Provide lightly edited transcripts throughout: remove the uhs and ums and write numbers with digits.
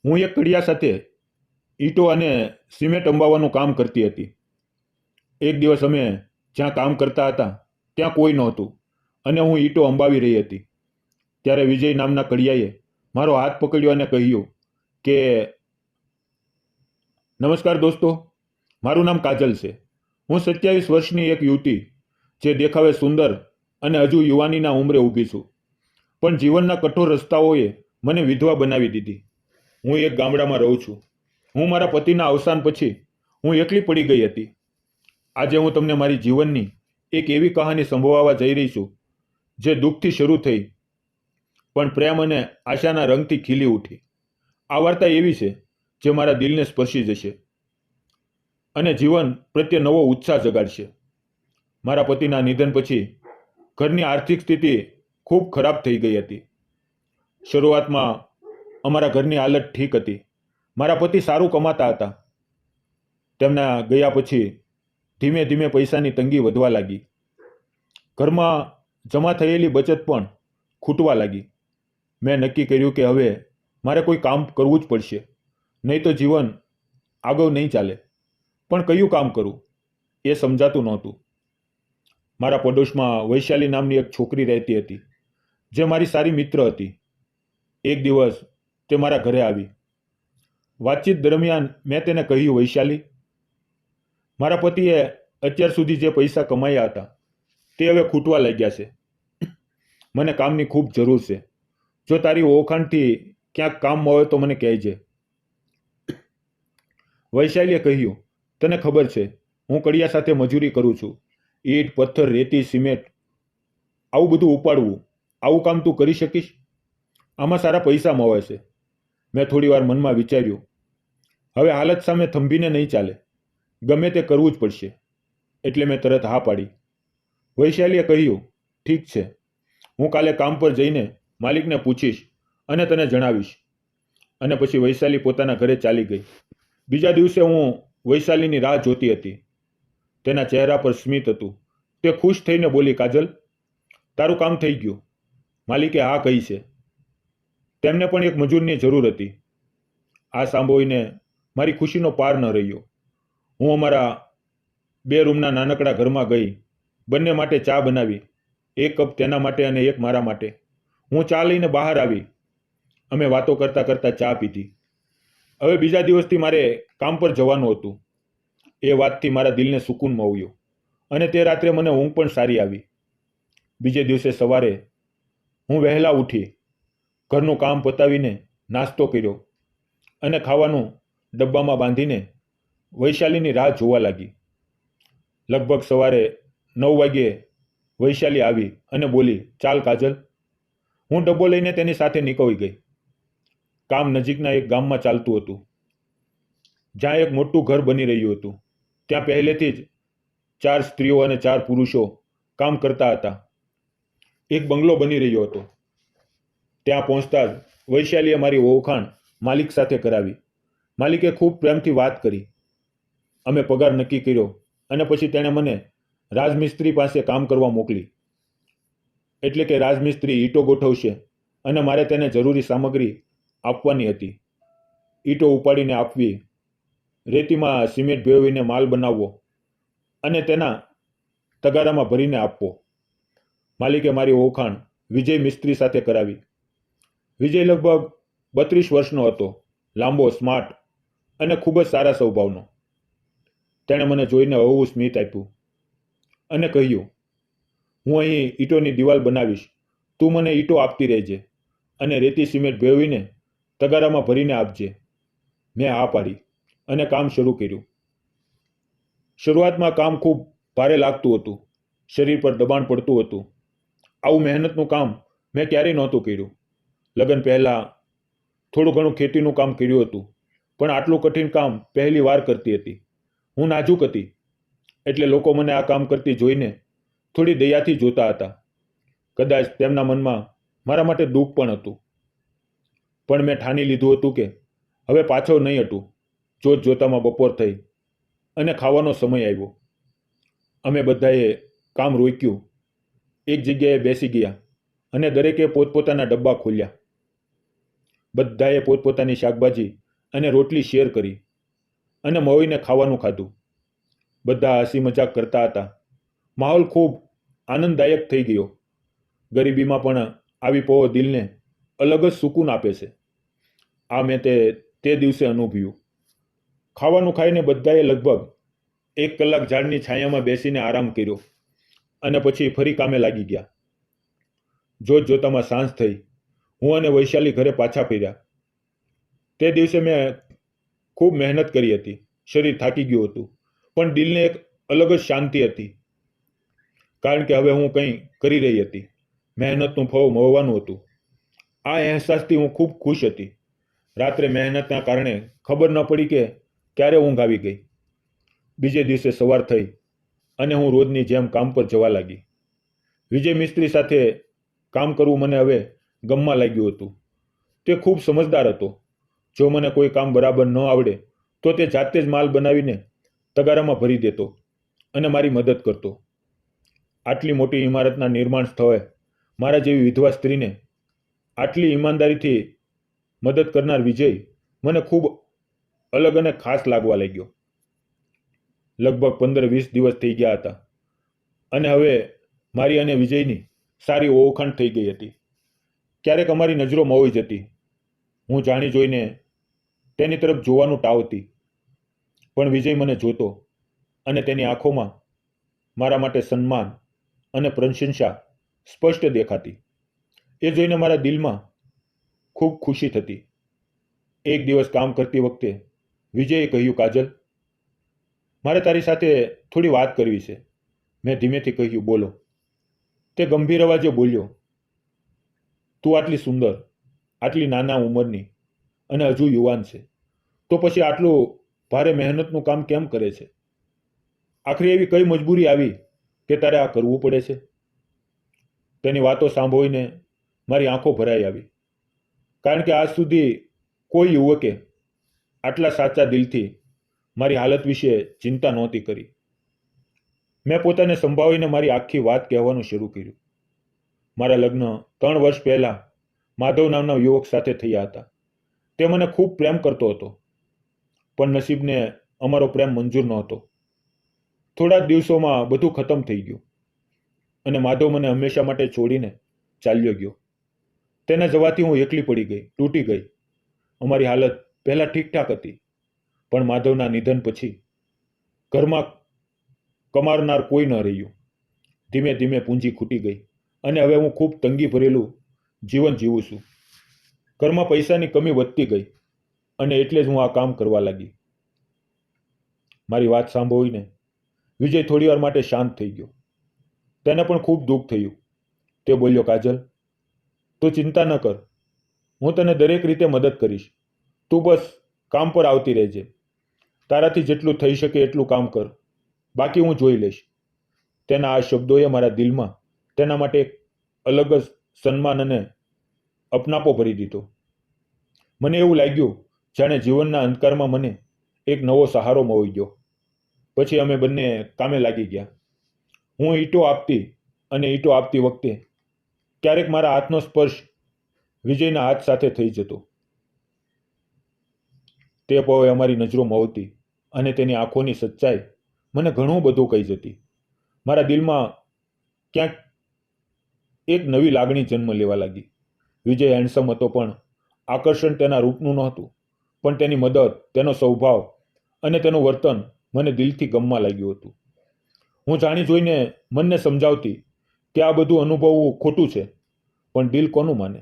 હું એક કડિયા સાથે ઈંટો અને સિમેન્ટ અંબાવવાનું કામ કરતી હતી. એક દિવસ અમે જ્યાં કામ કરતા હતા ત્યાં કોઈ નહોતું અને હું ઈંટો અંબાવી રહી હતી. ત્યારે વિજય નામના કડિયાએ મારો હાથ પકડ્યો અને કહ્યું કે, નમસ્કાર દોસ્તો, મારું નામ કાજલ છે. હું 27 વર્ષની એક યુવતી જે દેખાવે સુંદર અને હજુ યુવાનીના ઉંમરે ઊભી છું. પણ જીવનના કઠોર રસ્તાઓએ મને વિધવા બનાવી દીધી. હું એક ગામડામાં રહું છું. હું મારા પતિના અવસાન પછી હું એકલી પડી ગઈ હતી. આજે હું તમને મારી જીવનની એક એવી કહાની સંભળાવવા જઈ રહી છું જે દુઃખથી શરૂ થઈ પણ પ્રેમ અને આશાના રંગથી ખીલી ઉઠી. આ વાર્તા એવી છે જે મારા દિલને સ્પર્શી જશે અને જીવન પ્રત્યે નવો ઉત્સાહ જગાડશે. મારા પતિના નિધન પછી ઘરની આર્થિક સ્થિતિ ખૂબ ખરાબ થઈ ગઈ હતી. શરૂઆતમાં અમારા ઘરની હાલત ઠીક હતી. મારા પતિ સારું કમાતા હતા. તેમના ગયા પછી ધીમે ધીમે પૈસાની તંગી વધવા લાગી. ઘરમાં જમા થયેલી બચત પણ ખૂટવા લાગી. મેં નક્કી કર્યું કે હવે મારે કોઈ કામ કરવું જ પડશે, નહીં તો જીવન આગળ નહીં ચાલે. પણ કયું કામ કરું એ સમજાતું નહોતું. મારા પડોશમાં વૈશાલી નામની એક છોકરી રહેતી હતી જે મારી સારી મિત્ર હતી. એક દિવસ તે મારા ઘરે આવી. વાતચીત દરમિયાન મેં તેને કહ્યું, વૈશાલી, મારા પતિએ અત્યાર સુધી જે પૈસા કમાયા હતા તે હવે ખૂટવા લાગ્યા છે. મને કામની ખૂબ જરૂર છે. જો તારી ઓળખાણથી ક્યાંક કામ મળે તો મને કહેજે. વૈશાલીએ કહ્યું, તને ખબર છે હું કડિયા સાથે મજૂરી કરું છું. ઈંટ, પથ્થર, રેતી, સિમેન્ટ, આવું બધું ઉપાડવું. આવું કામ તું કરી શકીશ? આમાં સારા પૈસા મળે છે. મેં થોડી વાર મનમાં વિચાર્યું. હવે હાલત સામે થંભીને નહીં ચાલે, ગમે તે કરવું જ પડશે. એટલે મેં તરત હા પાડી. વૈશાલીએ કહ્યું, ઠીક છે, હું કાલે કામ પર જઈને માલિકને પૂછીશ અને તને જણાવીશ. અને પછી વૈશાલી પોતાના ઘરે ચાલી ગઈ. બીજા દિવસે હું વૈશાલીની રાહ જોતી હતી. તેના ચહેરા પર સ્મિત હતું. તે ખુશ થઈને બોલી, કાજલ, તારું કામ થઈ ગયું. માલિકે હા કહી છે. તેમને પણ એક મજૂરની જરૂર હતી. આ સાંભળીને મારી ખુશીનો પાર ન રહ્યો. હું અમારા 2 રૂમના નાનકડા ઘરમાં ગઈ. બંને માટે ચા બનાવી. 1 કપ તેના માટે અને 1 મારા માટે. હું ચા લઈને બહાર આવી. અમે વાતો કરતા કરતા ચા પીધી. હવે બીજા દિવસથી મારે કામ પર જવાનું હતું. એ વાતથી મારા દિલને સુકૂન મળ્યો અને તે રાત્રે મને ઊંઘ પણ સારી આવી. બીજે દિવસે સવારે હું વહેલા ઉઠી, ઘરનું કામ પતાવીને નાસ્તો કર્યો અને ખાવાનું ડબ્બામાં બાંધીને વૈશાલીની રાહ જોવા લાગી. લગભગ સવારે 9 વાગ્યે વૈશાલી આવી અને બોલી, ચાલ કાજલ. હું ડબ્બો લઈને તેની સાથે નીકળી ગઈ. કામ નજીકના એક ગામમાં ચાલતું હતું જ્યાં એક મોટું ઘર બની રહ્યું હતું. ત્યાં પહેલેથી જ 4 સ્ત્રીઓ અને 4 પુરુષો કામ કરતા હતા. એક બંગલો બની રહ્યો હતો. ત્યાં પહોંચતા જ વૈશાલીએ મારી ઓળખાણ માલિક સાથે કરાવી. માલિકે ખૂબ પ્રેમથી વાત કરી. અમે પગાર નક્કી કર્યો અને પછી તેણે મને રાજમિસ્ત્રી પાસે કામ કરવા મોકલી. એટલે કે રાજમિસ્ત્રી ઈંટો ગોઠવશે અને મારે તેને જરૂરી સામગ્રી આપવાની હતી. ઈંટો ઉપાડીને આપવી, રેતીમાં સિમેન્ટ ભેળવીને માલ બનાવવો અને તેના તગારામાં ભરીને આપવો. માલિકે મારી ઓળખાણ વિજય મિસ્ત્રી સાથે કરાવી. વિજય લગભગ 32 વર્ષનો હતો, લાંબો, સ્માર્ટ અને ખૂબ જ સારા સ્વભાવનો. તેણે મને જોઈને હળવું સ્મિત આપ્યું અને કહ્યું, હું અહીં ઈંટોની દિવાલ બનાવીશ. તું મને ઈંટો આપતી રહેજે અને રેતી સિમેન્ટ ભેળવીને તગારામાં ભરીને આપજે. મેં હા પાડી અને કામ શરૂ કર્યું. શરૂઆતમાં કામ ખૂબ ભારે લાગતું હતું. શરીર પર દબાણ પડતું હતું. આવું મહેનતનું કામ મેં ક્યારેય નહોતું કર્યું. લગ્ન પહેલાં થોડું ઘણું ખેતીનું કામ કર્યું હતું, પણ આટલું કઠિન કામ પહેલી વાર કરતી હતી. હું નાજુક હતી એટલે લોકો મને આ કામ કરતી જોઈને થોડી દયાથી જોતા હતા. કદાચ તેમના મનમાં મારા માટે દુઃખ પણ હતું. પણ મેં ઠાની લીધું હતું કે હવે પાછળ નહીં હટું. જોત જોતામાં બપોર થઈ અને ખાવાનો સમય આવ્યો. અમે બધાએ કામ રોક્યું. એક જગ્યાએ બેસી ગયા અને દરેકે પોતપોતાના ડબ્બા ખોલ્યા. બધાએ પોતપોતાની શાકભાજી અને રોટલી શેર કરી અને મવીને ખાવાનું ખાધું. બધા હસી મજાક કરતા હતા. માહોલ ખૂબ આનંદદાયક થઈ ગયો. ગરીબીમાં પણ આવી પવો દિલને અલગ જ સુકૂન આપે છે. આ મેં તે દિવસે અનુભવ્યું. ખાવાનું ખાઈને બધાએ લગભગ 1 કલાક ઝાડની છાયામાં બેસીને આરામ કર્યો અને પછી ફરી કામે લાગી ગયા. જોતજોતામાં સાંજ થઈ. હું અને વૈશાલી ઘરે પાછા ફર્યા. તે દિવસે મેં ખૂબ મહેનત કરી હતી. શરીર થાકી ગયું હતું, પણ દિલને એક અલગ જ શાંતિ હતી, કારણ કે હવે હું કંઈ કરી રહી હતી. મહેનતનું ફળ મળવાનું હતું. આ અહેસાસથી હું ખૂબ ખુશ હતી. રાત્રે મહેનતના કારણે ખબર ન પડી કે ક્યારે ઊંઘ આવી ગઈ. બીજે દિવસે સવાર થઈ અને હું રોજની જેમ કામ પર જવા લાગી. વિજય મિસ્ત્રી સાથે કામ કરવું મને હવે ગમવા લાગ્યું હતું. તે ખૂબ સમજદાર હતો. જો મને કોઈ કામ બરાબર ન આવડે તો તે જાતે જ માલ બનાવીને તગારામાં ભરી દેતો અને મારી મદદ કરતો. આટલી મોટી ઇમારતના નિર્માણ સ્થળે મારા જેવી વિધવા સ્ત્રીને આટલી ઈમાનદારીથી મદદ કરનાર વિજય મને ખૂબ અલગ અને ખાસ લાગવા લાગ્યો. લગભગ 15-20 દિવસ થઈ ગયા હતા અને હવે મારી અને વિજયની સારી ઓળખાણ થઈ ગઈ હતી. ક્યારેક અમારી નજરો મોઈ જતી. હું જાણી જોઈને તેની તરફ જોવાનું ટાળતી, પણ વિજય મને જોતો અને તેની આંખોમાં મારા માટે સન્માન અને પ્રશંસા સ્પષ્ટ દેખાતી. એ જોઈને મારા દિલમાં ખૂબ ખુશી થતી. એક દિવસ કામ કરતી વખતે વિજયે કહ્યું, કાજલ, મારે તારી સાથે થોડી વાત કરવી છે. મેં ધીમેથી કહ્યું, બોલો. તે ગંભીર અવાજે બોલ્યો, તું આટલી સુંદર, આટલી નાના ઉંમરની અને હજુ યુવાન છે, તો પછી આટલું ભારે મહેનતનું કામ કેમ કરે છે? આખરી એવી કઈ મજબૂરી આવી કે તારે આ કરવું પડે છે? તેની વાતો સાંભળીને મારી આંખો ભરાઈ આવી, કારણ કે આજ સુધી કોઈ યુવકે આટલા સાચા દિલથી મારી હાલત વિશે ચિંતા નહોતી કરી. મેં પોતાને સંભાળીને મારી આખી વાત કહેવાનું શરૂ કર્યું. મારા લગ્ન 3 વર્ષ પહેલા માધવ નામના યુવક સાથે થયા હતા. તે મને ખૂબ પ્રેમ કરતો હતો, પણ નસીબને અમારો પ્રેમ મંજૂર નહોતો. થોડા જ દિવસોમાં બધું ખતમ થઈ ગયું અને માધવ મને હંમેશા માટે છોડીને ચાલ્યો ગયો. તેના જવાથી હું એકલી પડી ગઈ, તૂટી ગઈ. અમારી હાલત પહેલાં ઠીકઠાક હતી, પણ માધવના નિધન પછી ઘરમાં કમારનાર કોઈ ન રહ્યું. ધીમે ધીમે પૂંજી ખૂટી ગઈ અને હવે હું ખૂબ તંગી ભરેલું જીવન જીવું છું. ઘરમાં પૈસાની કમી વધતી ગઈ અને એટલે જ હું આ કામ કરવા લાગી. મારી વાત સાંભળીને વિજય થોડીવાર માટે શાંત થઈ ગયો. તેને પણ ખૂબ દુઃખ થયું. તે બોલ્યો, કાજલ, તું ચિંતા ન કર. હું તને દરેક રીતે મદદ કરીશ. તું બસ કામ પર આવતી રહેજે. તારાથી જેટલું થઈ શકે એટલું કામ કર. બાકી હું જોઈ લઈશ. તેના આ શબ્દોએ મારા દિલમાં તેના માટે એક અલગ જ સન્માન અને અપનાપો ભરી દીધો. મને એવું લાગ્યું જાણે જીવનના અંધકારમાં મને એક નવો સહારો મળી ગયો. પછી અમે બંને કામે લાગી ગયા. હું ઈંટો આપતી વખતે ક્યારેક મારા હાથનો સ્પર્શ વિજયના હાથ સાથે થઈ જતો. તે પળે અમારી નજરો મળતી અને તેની આંખોની સચ્ચાઈ મને ઘણું બધું કહી જતી. મારા દિલમાં ક્યાંક એક નવી લાગણી જન્મ લેવા લાગી. વિજય હેન્ડસમ હતો, પણ આકર્ષણ તેના રૂપનું નહોતું, પણ તેની મદદ, તેનો સ્વભાવ અને તેનું વર્તન મને દિલથી ગમવા લાગ્યું હતું. હું જાણી જોઈને મનને સમજાવતી કે આ બધું અનુભવવું ખોટું છે, પણ દિલ કોનું માને?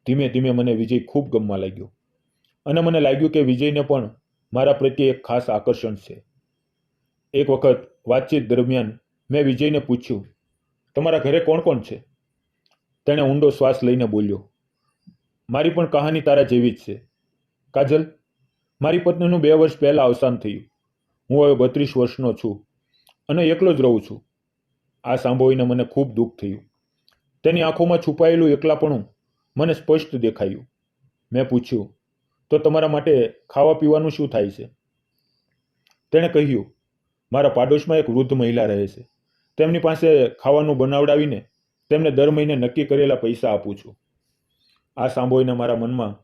ધીમે ધીમે મને વિજય ખૂબ ગમવા લાગ્યો અને મને લાગ્યું કે વિજયને પણ મારા પ્રત્યે એક ખાસ આકર્ષણ છે. એક વખત વાતચીત દરમિયાન મેં વિજયને પૂછ્યું, તમારા ઘરે કોણ કોણ છે? તેણે ઊંડો શ્વાસ લઈને બોલ્યો, મારી પણ કહાની તારા જેવી જ છે કાજલ. મારી પત્નીનું 2 વર્ષ પહેલા અવસાન થયું. હું હવે 32 વર્ષનો છું અને એકલો જ રહું છું. આ સાંભળીને મને ખૂબ દુઃખ થયું. તેની આંખોમાં છુપાયેલું એકલાપણું મને સ્પષ્ટ દેખાયું. મેં પૂછ્યું, તો તમારા માટે ખાવા પીવાનું શું થાય છે? તેણે કહ્યું, મારા પાડોશમાં એક વૃદ્ધ મહિલા રહે છે. તેમની પાસે ખાવાનું બનાવડાવીને તેમને દર મહિને નક્કી કરેલા પૈસા આપું છું. આ સાંભળીને મારા મનમાં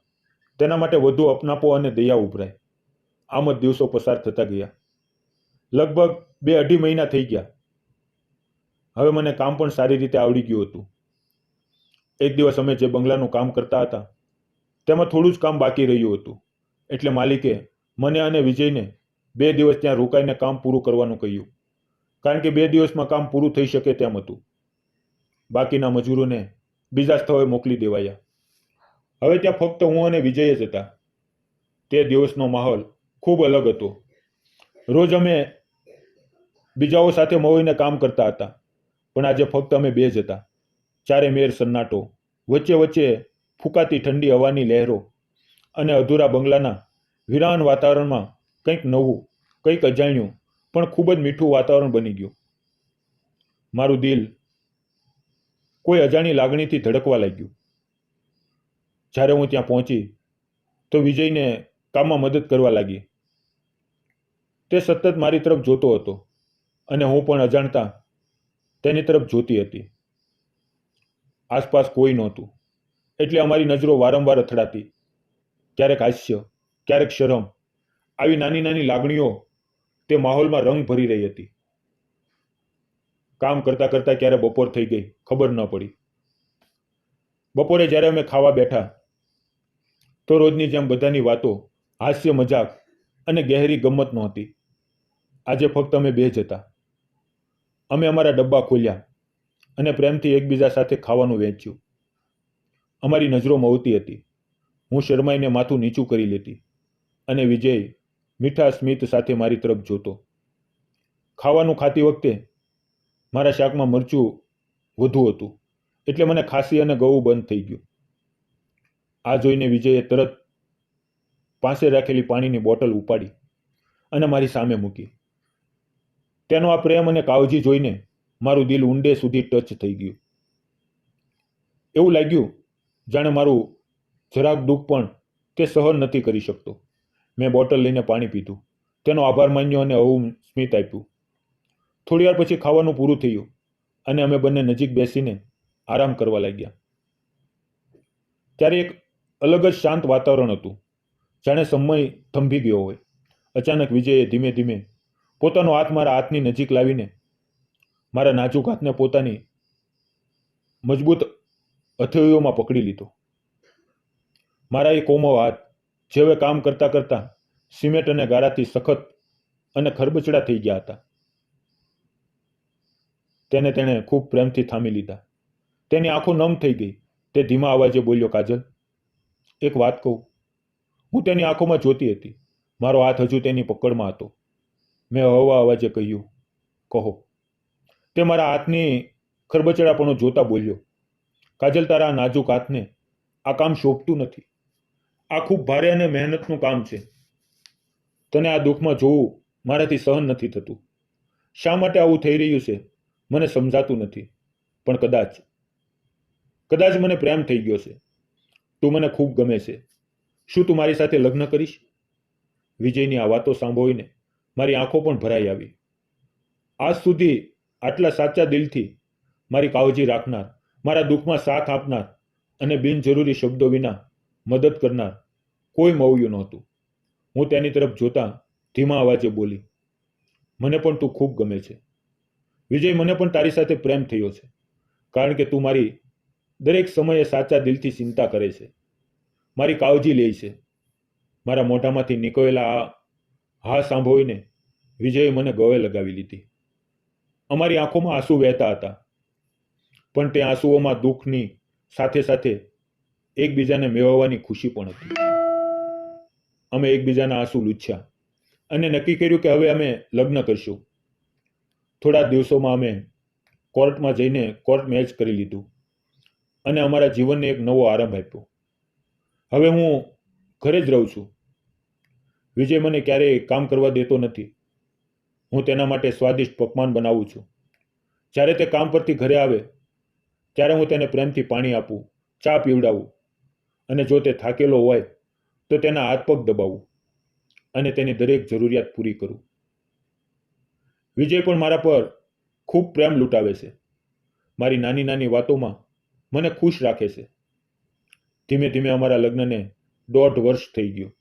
તેના માટે વધુ અપનાપો અને દયા ઉભરાય. આમ જ દિવસો પસાર થતા ગયા. લગભગ 2-2.5 મહિના થઈ ગયા. હવે મને કામ પણ સારી રીતે આવડી ગયું હતું. એક દિવસ અમે જે બંગલાનું કામ કરતા હતા તેમાં થોડું જ કામ બાકી રહ્યું હતું, એટલે માલિકે મને અને વિજયને 2 દિવસ ત્યાં રોકાઈને કામ પૂરું કરવાનું કહ્યું, કારણ કે 2 દિવસમાં કામ પૂરું થઈ શકે તેમ હતું. બાકીના મજૂરોને બીજા સ્થળે મોકલી દેવાયા. હવે ત્યાં ફક્ત હું અને વિજય જ હતા. તે દિવસનો માહોલ ખૂબ અલગ હતો. રોજ અમે બીજાઓ સાથે મળીને કામ કરતા હતા, પણ આજે ફક્ત અમે 2 જ હતા. ચારે મેર સન્નાટો, વચ્ચે વચ્ચે ફૂંકાતી ઠંડી હવાની લહેરો અને અધૂરા બંગલાના વિરાન વાતાવરણમાં કંઈક નવું, કંઈક અજાણ્યું પણ ખૂબ જ મીઠું વાતાવરણ બની ગયું. મારું દિલ કોઈ અજાણી લાગણીથી ધડકવા લાગ્યું. જ્યારે હું ત્યાં પહોંચી તો વિજયને કામમાં મદદ કરવા લાગી. તે સતત મારી તરફ જોતો હતો અને હું પણ અજાણતા તેની તરફ જોતી હતી. આસપાસ કોઈ નહોતું, એટલે અમારી નજરો વારંવાર અથડાતી. ક્યારેક હાસ્ય, ક્યારેક શરમ, આવી નાની નાની લાગણીઓ તે માહોલમાં રંગ ભરી રહી હતી. કામ કરતા કરતા ક્યારે બપોર થઈ ગઈ ખબર ન પડી. બપોરે જ્યારે અમે ખાવા બેઠા તો રોજની જેમ બધાની વાતો, હાસ્ય, મજાક અને ગહેરી ગમ્મત નહોતી. આજે ફક્ત અમે 2 જ હતા. અમે અમારા ડબ્બા ખોલ્યા અને પ્રેમથી એકબીજા સાથે ખાવાનું વહેંચ્યું. અમારી નજરો મવતી હતી. હું શરમાઈને માથું નીચું કરી લેતી અને વિજય મીઠા સ્મિત સાથે મારી તરફ જોતો. ખાવાનું ખાતી વખતે મારા શાકમાં મરચું વધુ હતું, એટલે મને ખાંસી અને ગળવું બંધ થઈ ગયું. આ જોઈને વિજયે તરત પાસે રાખેલી પાણીની બોટલ ઉપાડી અને મારી સામે મૂકી. તેનો આ પ્રેમ અને કાળજી જોઈને મારું દિલ ઊંડે સુધી ટચ થઈ ગયું. એવું લાગ્યું જાણે મારું જરાક દુઃખ પણ તે સહન નથી કરી શકતો. મેં બોટલ લઈને પાણી પીધું, તેનો આભાર માન્યો અને હળવું સ્મિત આપ્યું. થોડી વાર પછી ખાવાનું પૂરું થયું અને અમે બંને નજીક બેસીને આરામ કરવા લાગ્યા. ત્યારે એક અલગ જ શાંત વાતાવરણ હતું, જાણે સમય થંભી ગયો હોય. અચાનક વિજયે ધીમે ધીમે પોતાનો હાથ મારા હાથની નજીક લાવીને મારા નાજુક હાથને પોતાની મજબૂત હથેળીઓમાં પકડી લીધો. મારા એ કોમળ હાથ જે હવે કામ કરતા કરતા સિમેન્ટ અને ગારાથી સખત અને ખરબચડા થઈ ગયા હતા. તેણે ખૂબ પ્રેમથી થામી લીધા. તેની આંખો નમ થઈ ગઈ. તે ધીમા અવાજે બોલ્યો, કાજલ, એક વાત કહું. હું તેની આંખોમાં જોતી હતી. મારો હાથ હજુ તેની પકડમાં હતો. મેં હળવા અવાજે કહ્યું, કહો. તે મારા હાથની ખરબચડાપણો જોતા બોલ્યો, કાજલ, તારા આ નાજુક હાથને આ કામ શોભતું નથી. આ ખૂબ ભારે અને મહેનતનું કામ છે. તને આ દુઃખમાં જોવું મારાથી સહન નથી થતું. શા માટે આવું થઈ રહ્યું છે મને સમજાતું નથી, પણ કદાચ મને પ્રેમ થઈ ગયો છે. તું મને ખૂબ ગમે છે. શું તું મારી સાથે લગ્ન કરીશ? વિજયની આ વાતો સાંભળીને મારી આંખો પણ ભરાઈ આવી. આજ સુધી આટલા સાચા દિલથી મારી કાળજી રાખનાર, મારા દુઃખમાં સાથ આપનાર અને બિનજરૂરી શબ્દો વિના મદદ કરનાર કોઈ મળ્યું નહોતું. હું તેની તરફ જોતા ધીમા અવાજે બોલી, મને પણ તું ખૂબ ગમે છે. વિજય, મને પણ તારી સાથે પ્રેમ થયો છે, કારણ કે તું મારી દરેક સમયે સાચા દિલથી ચિંતા કરે છે, મારી કાળજી લે છે. મારા મોઢામાંથી નીકળેલા આ હા સાંભળીને વિજયે મને ગળે લગાવી લીધી. અમારી આંખોમાં આંસુ વહેતા હતા, પણ તે આંસુઓમાં દુઃખની સાથે સાથે એકબીજાને મેળવવાની ખુશી પણ હતી. અમે એકબીજાના આંસુ લૂછ્યા અને નક્કી કર્યું કે હવે અમે લગ્ન કરશું. થોડા દિવસોમાં અમે કોર્ટમાં જઈને કોર્ટ મેરેજ કરી લીધું અને અમારા જીવનને એક નવો આરંભ આપ્યો. હવે હું ઘરે જ રહું છું. વિજય મને ક્યારેય કામ કરવા દેતો નથી. હું તેના માટે સ્વાદિષ્ટ પકવાન બનાવું છું. જ્યારે તે કામ પરથી ઘરે આવે ત્યારે હું તેને પ્રેમથી પાણી આપું, ચા પીવડાવું અને જો તે થાકેલો હોય તો તેના હાથ પગ દબાવું અને તેની દરેક જરૂરિયાત પૂરી કરું. વિજય પણ મારા પર ખૂબ પ્રેમ લૂંટાવે છે. મારી નાની નાની વાતોમાં મને ખુશ રાખે છે. ધીમે ધીમે અમારા લગ્નને 1.5 વર્ષ થઈ ગયું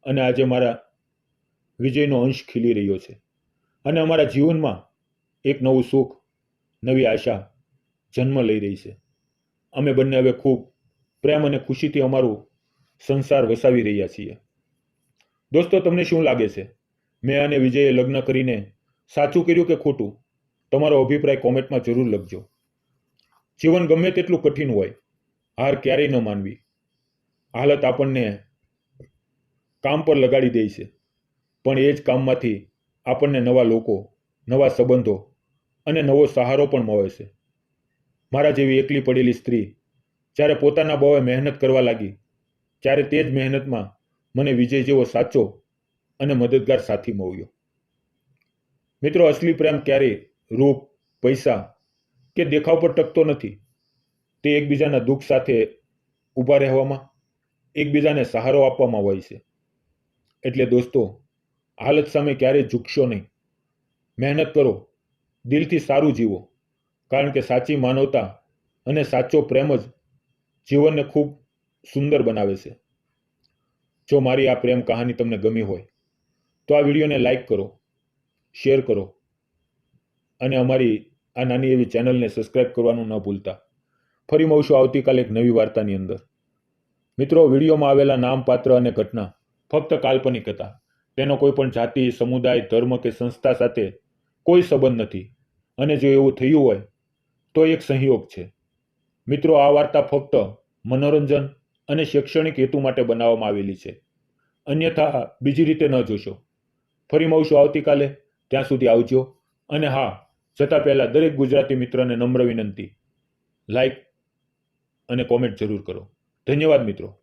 અને આજે મારા વિજયનો અંશ ખીલી રહ્યો છે અને અમારા જીવનમાં એક નવું સુખ, નવી આશા જન્મ લઈ રહી છે. અમે બંને હવે ખૂબ પ્રેમ અને ખુશીથી અમારું સંસાર વસાવી રહ્યા છીએ. દોસ્તો, તમને શું લાગે છે? મેં અને વિજયે લગ્ન કરીને સાચું કર્યું કે ખોટું? તમારો અભિપ્રાય કોમેન્ટમાં જરૂર લખજો. જીવન ગમે તેટલું કઠિન હોય, હાર ક્યારેય ન માનવી. હાલત આપણને કામ પર લગાડી દે છે, પણ એ જ કામમાંથી આપણને નવા લોકો, નવા સંબંધો અને નવો સહારો પણ મળે છે. મારા જેવી એકલી પડેલી સ્ત્રી જ્યારે પોતાના બળે મહેનત કરવા લાગી, ત્યારે તે જ મહેનતમાં મને વિજય જેવો સાચો અને મદદગાર સાથી મળ્યો. મિત્રો, અસલી પ્રેમ ક્યારેય રૂપ, પૈસા કે દેખાવ પર ટકતો નથી. તે એકબીજાના દુઃખ સાથે ઊભા રહેવામાં, એકબીજાને સહારો આપવામાં હોય છે. એટલે દોસ્તો, હાલત સામે ક્યારેય ઝૂકશો નહીં. મહેનત કરો, દિલથી સારું જીવો, કારણ કે સાચી માનવતા અને સાચો પ્રેમ જ જીવનને ખૂબ સુંદર બનાવે છે. જો મારી આ પ્રેમ કહાની તમને ગમી હોય તો આ વિડીયોને લાઈક કરો, શેર કરો અને અમારી આ નાની એવી ચેનલને સબસ્ક્રાઇબ કરવાનું ન ભૂલતા. ફરી મળશું આવતીકાલે એક નવી વાર્તાની અંદર. મિત્રો, વિડીયોમાં આવેલા નામ, પાત્ર અને ઘટના ફક્ત કાલ્પનિક હતા. તેનો કોઈ પણ જાતિ, સમુદાય, ધર્મ કે સંસ્થા સાથે કોઈ સંબંધ નથી. અને જો એવું થયું હોય તો એક સંયોગ છે. મિત્રો, આ વાર્તા ફક્ત મનોરંજન અને શૈક્ષણિક હેતુ માટે બનાવવામાં આવેલી છે. અન્યથા બીજી રીતે ન જોશો. ફરી મળશું આવતીકાલે. ત્યાં સુધી આવજો. અને હા, જતા પહેલા દરેક ગુજરાતી મિત્રને નમ્ર વિનંતી, લાઈક અને કોમેન્ટ જરૂર કરો. ધન્યવાદ મિત્રો.